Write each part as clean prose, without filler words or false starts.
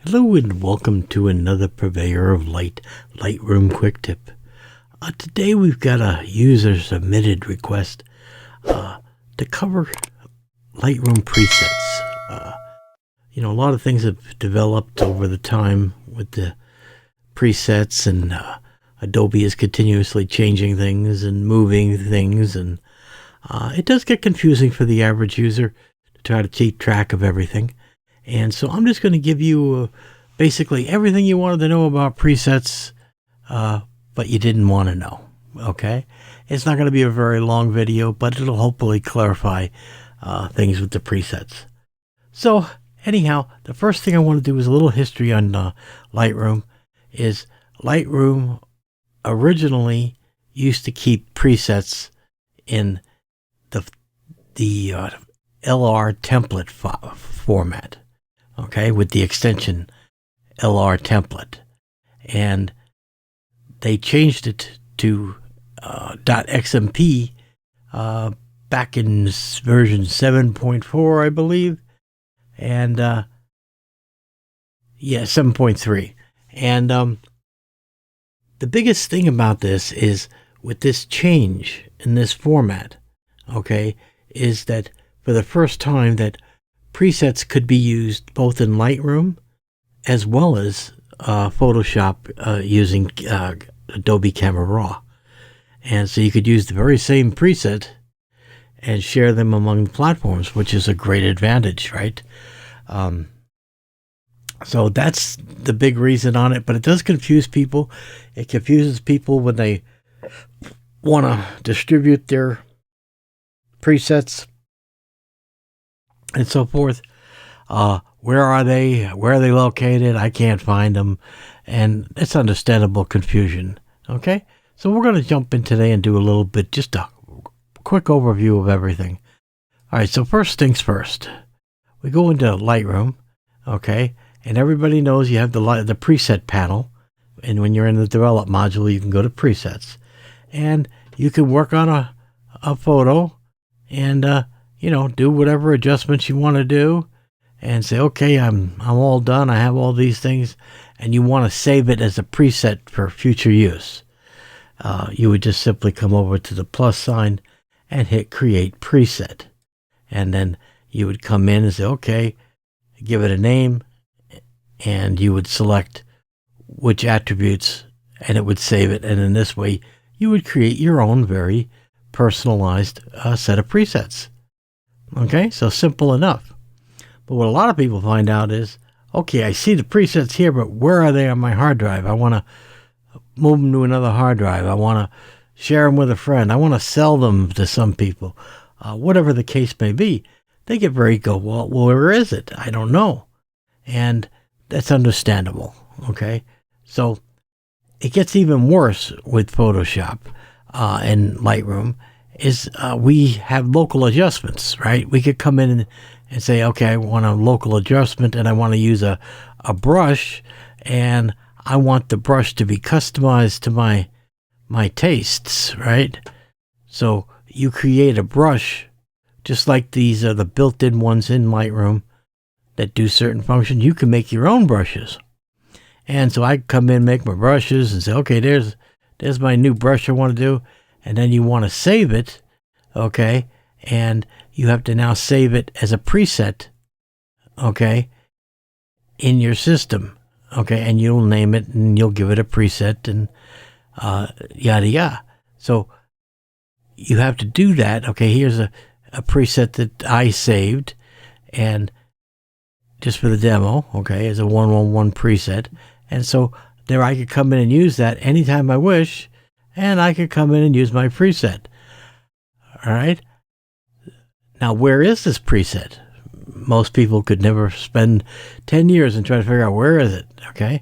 Hello and welcome to another purveyor of Lightroom quick tip. Today we've got a user submitted request to cover Lightroom presets. A lot of things have developed over the time with the presets, and Adobe is continuously changing things and moving things, and it does get confusing for the average user to try to keep track of everything. And so I'm just going to give you basically everything you wanted to know about presets, but you didn't want to know, okay? It's not going to be a very long video, but it'll hopefully clarify things with the presets. So anyhow, the first thing I want to do is a little history on Lightroom. Lightroom originally used to keep presets in the LR template format. Okay, with the extension LR template, and they changed it to .xmp back in version 7.4, I believe, and 7.3. And the biggest thing about this is, with this change in this format, okay, is that for the first time that presets could be used both in Lightroom as well as Photoshop using Adobe Camera Raw. And so you could use the very same preset and share them among platforms, which is a great advantage, right? So that's the big reason on it, but it does confuse people. It confuses people when they want to distribute their presets and so forth. Where are they? Where are they located? I can't find them. And it's understandable confusion. Okay? So we're going to jump in today and do a little bit, just a quick overview of everything. All right, so first things first. We go into Lightroom, okay? And everybody knows you have the preset panel. And when you're in the develop module, you can go to presets. And you can work on a photo and do whatever adjustments you want to do, and say, okay, I'm all done. I have all these things, and you want to save it as a preset for future use. You would just simply come over to the plus sign and hit create preset, and then you would come in and say, okay, give it a name, and you would select which attributes, and it would save it. And in this way, you would create your own very personalized set of presets. Okay, so simple enough. But what a lot of people find out is, okay, I see the presets here, but where are they on my hard drive? I want to move them to another hard drive. I want to share them with a friend. I want to sell them to some people. Whatever the case may be, they get well, where is it? I don't know. And that's understandable, okay? So it gets even worse with Photoshop and Lightroom. We have local adjustments, right? We could come in and say, okay, I want a local adjustment, and I want to use a brush, and I want the brush to be customized to my tastes, right? So you create a brush, just like these are the built-in ones in Lightroom that do certain functions. You can make your own brushes. And so I come in, make my brushes, and say, okay, there's my new brush I want to do. And then you want to save it, okay? And you have to now save it as a preset, okay, in your system, okay? And you'll name it, and you'll give it a preset, and yada yada. So you have to do that. Okay, here's a preset that I saved, and just for the demo, okay, as a 111 preset. And so there I could come in and use that anytime I wish, and I could come in and use my preset. All right. Now, where is this preset? Most people could never spend 10 years and try to figure out where is it. Okay.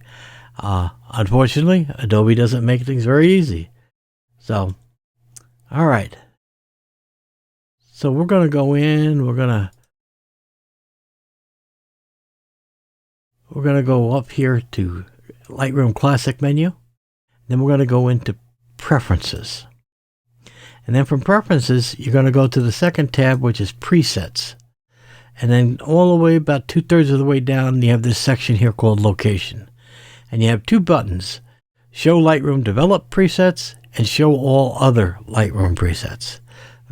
Unfortunately, Adobe doesn't make things very easy. So, all right. So we're going to go in. We're going to go up here to Lightroom Classic menu. Then we're going to go into Preferences. And then from Preferences, you're going to go to the second tab, which is Presets. And then all the way about 2/3 of the way down, you have this section here called Location. And you have two buttons, Show Lightroom Develop Presets and Show All Other Lightroom Presets.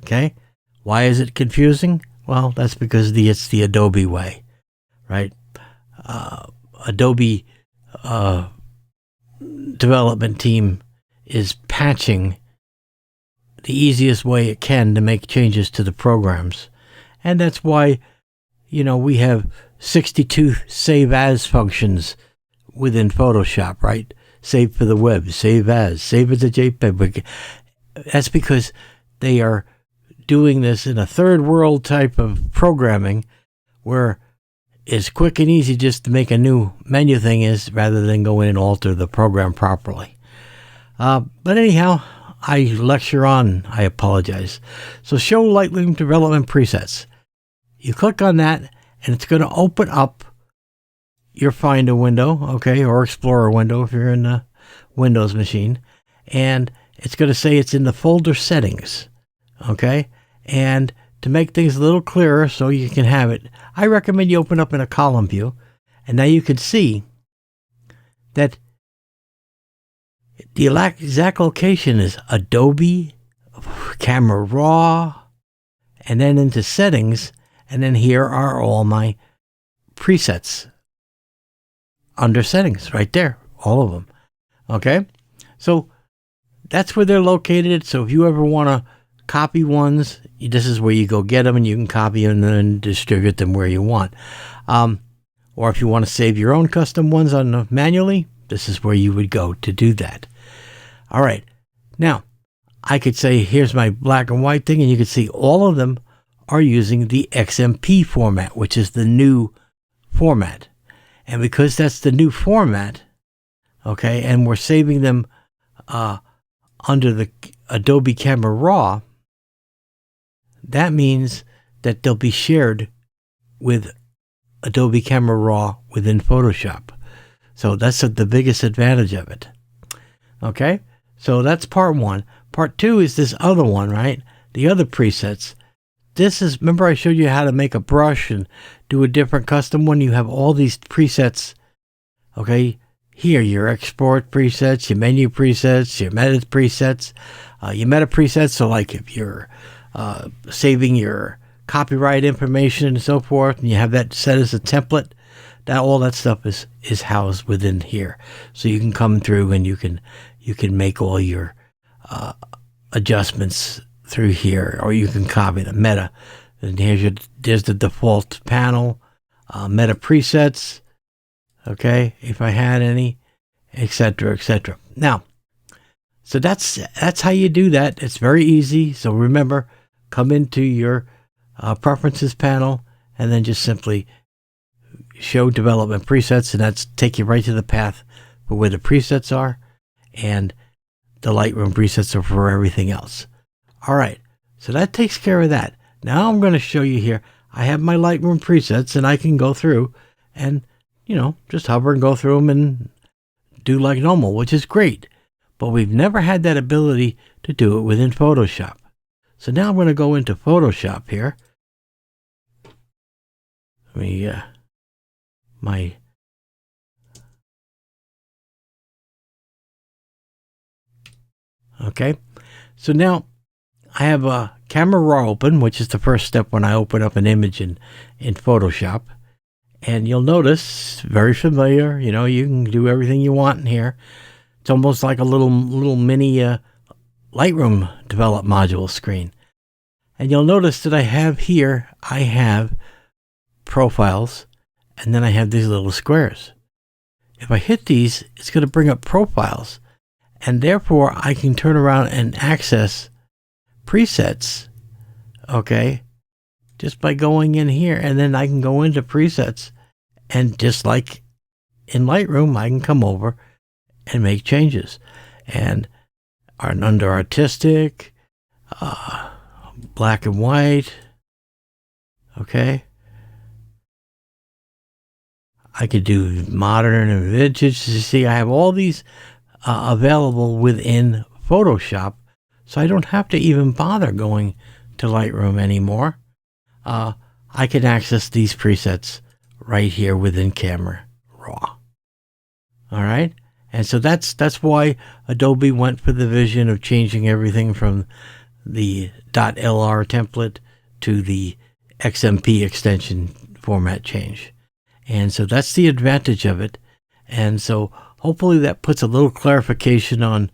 Okay? Why is it confusing? Well, that's because it's the Adobe way, right? Adobe development team is patching the easiest way it can to make changes to the programs. And that's why, we have 62 save as functions within Photoshop, right? Save for the web, save as a JPEG. That's because they are doing this in a third world type of programming where it's quick and easy just to make a new menu thing is rather than go in and alter the program properly. But anyhow, I lecture on. I apologize. So show Lightroom Development Presets. You click on that and it's going to open up your Finder window, okay, or Explorer window if you're in the Windows machine. And it's going to say it's in the folder settings, okay? And to make things a little clearer so you can have it, I recommend you open up in a column view. And now you can see that the exact location is Adobe, Camera Raw, and then into Settings. And then here are all my presets under Settings right there, all of them. Okay, so that's where they're located. So if you ever want to copy ones, this is where you go get them and you can copy them and then distribute them where you want. Or if you want to save your own custom ones on manually, this is where you would go to do that. All right, now I could say here's my black and white thing, and you can see all of them are using the XMP format, which is the new format. And because that's the new format, okay, and we're saving them under the Adobe Camera Raw, that means that they'll be shared with Adobe Camera Raw within Photoshop. So that's the biggest advantage of it. Okay, so that's part one. Part two is this other one, right? The other presets. This is, remember I showed you how to make a brush and do a different custom one? You have all these presets, okay? Here, your export presets, your menu presets, your meta presets. Your meta presets, so like if you're saving your copyright information and so forth, and you have that set as a template, all that stuff is housed within here. So you can come through and you can make all your adjustments through here, or you can copy the meta. And there's the default panel, meta presets, okay, if I had any, etc., etc. Now, so that's how you do that. It's very easy. So remember, come into your preferences panel and then just simply show development presets, and that's take you right to the path for where the presets are, and the Lightroom presets are for everything else. All right, so that takes care of that. Now I'm going to show you here. I have my Lightroom presets, and I can go through and, just hover and go through them and do like normal, which is great. But we've never had that ability to do it within Photoshop. So now I'm going to go into Photoshop here. Let me, okay. So now I have a Camera Raw open, which is the first step when I open up an image in Photoshop. And you'll notice, very familiar, you can do everything you want in here. It's almost like a little mini Lightroom Develop module screen. And you'll notice that I have profiles, and then I have these little squares. If I hit these, it's going to bring up profiles. And therefore, I can turn around and access presets, okay, just by going in here, and then I can go into presets, and just like in Lightroom, I can come over and make changes. And under artistic, black and white, okay, I could do modern and vintage. You see, I have all these available within Photoshop, so I don't have to even bother going to Lightroom anymore. I can access these presets right here within Camera Raw. All right. And so that's why Adobe went for the vision of changing everything from the .lr template to the XMP extension format change. And so that's the advantage of it. And so hopefully that puts a little clarification on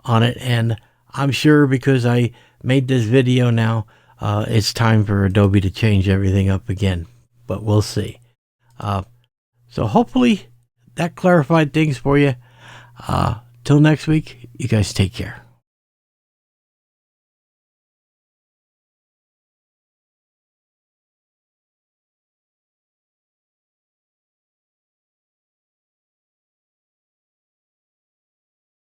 it. And I'm sure because I made this video now, it's time for Adobe to change everything up again. But we'll see. So hopefully that clarified things for you. Till next week, you guys take care.